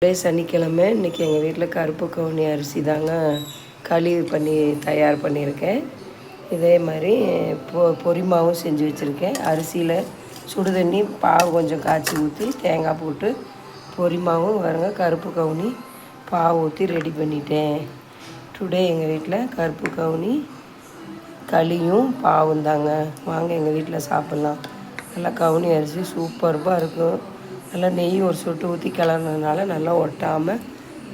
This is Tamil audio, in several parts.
ஒரே சனிக்கிழமை இன்றைக்கி எங்கள் வீட்டில் கருப்பு கவுனி அரிசி தாங்க களி தயார் பண்ணியிருக்கேன். இதே மாதிரி பொரிமாவும் செஞ்சு வச்சுருக்கேன். அரிசியில் சுடு தண்ணி பாவு கொஞ்சம் காய்ச்சி ஊற்றி தேங்காய் போட்டு பொரிமாவும் வருங்க கருப்பு கவுனி பாவு ஊற்றி ரெடி பண்ணிட்டேன். டுடே எங்கள் வீட்டில் கருப்பு கவுனி களியும் பாவும் தாங்க. வாங்க எங்கள் வீட்டில் சாப்பிட்லாம். நல்லா கவுனி அரிசி சூப்பர்பாக இருக்கும். நல்லா நெய் ஒரு சொட்டு ஊற்றி கிளறினதுனால நல்லா ஒட்டாமல்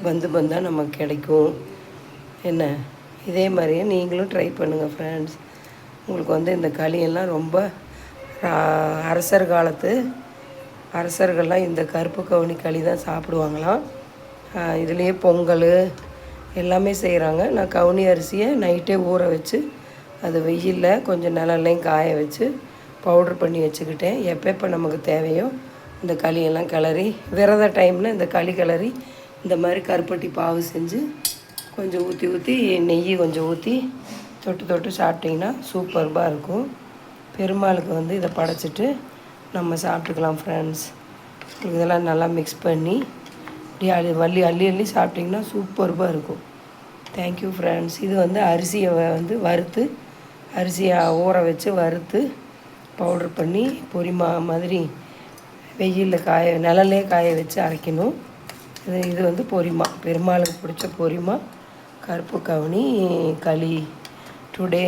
பந்தாக நமக்கு கிடைக்கும். என்ன இதே மாதிரியே நீங்களும் ட்ரை பண்ணுங்கள் ஃப்ரெண்ட்ஸ். உங்களுக்கு இந்த களியெல்லாம் ரொம்ப அரசர்கள்லாம் இந்த கருப்பு கவுனி களி தான் சாப்பிடுவாங்களாம். இதுலேயே பொங்கல் எல்லாமே செய்கிறாங்க. நான் கவுனி அரிசியை நைட்டே ஊற வச்சு அது வெயிலில் கொஞ்சம் நிழல்லையும் காய வச்சு பவுட்ரு பண்ணி வச்சுக்கிட்டேன். எப்போ நமக்கு தேவையோ இந்த களியெல்லாம் கிளறி விரத டைமில் இந்த களி கிளறி இந்த மாதிரி கருப்பட்டி பாவு செஞ்சு கொஞ்சம் ஊற்றி நெய் கொஞ்சம் ஊற்றி தொட்டு சாப்பிட்டிங்கன்னா சூப்பர்பாக இருக்கும். பெருமாளுக்கு இதை படைச்சிட்டு நம்ம சாப்பிட்டுக்கலாம் ஃப்ரெண்ட்ஸ். இதெல்லாம் நல்லா மிக்ஸ் பண்ணி இப்படி அள்ளி சாப்பிட்டிங்கன்னா சூப்பர்பாக இருக்கும். Thank you friends. இது அரிசியை அரிசியை ஊற வச்சு வறுத்து பவுட்ரு பண்ணி பொரிமா மாதிரி வெயிலில் நிழல்லே காய வச்சு அரைக்கணும். இது பொரிமா, பெருமாளுக்கு பிடிச்ச பொரிமா கருப்பு கவுனி களி. டுடே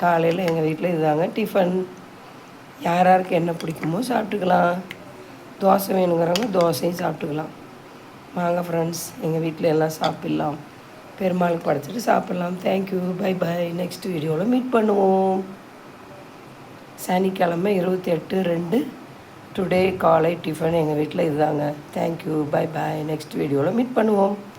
காலையில் எங்கள் வீட்டில் இதுதாங்க டிஃபன். யாருக்கு என்ன பிடிக்குமோ சாப்பிட்டுக்கலாம். தோசை வேணுங்கிறவங்க தோசையும் சாப்பிட்டுக்கலாம். வாங்க ஃப்ரெண்ட்ஸ், எங்கள் வீட்டில் எல்லாம் சாப்பிட்லாம். பெருமாளுக்கு படைச்சிட்டு சாப்பிட்லாம். Thank you, bye bye. நெக்ஸ்ட் வீடியோவில் மீட் பண்ணுவோம். சனிக்கிழமை 28/2 டுடே காலை டிஃபன் எங்கள் வீட்டில் இதுதாங்க. Thank you, bye bye. நெக்ஸ்ட் வீடியோவில் மீட் பண்ணுவோம்.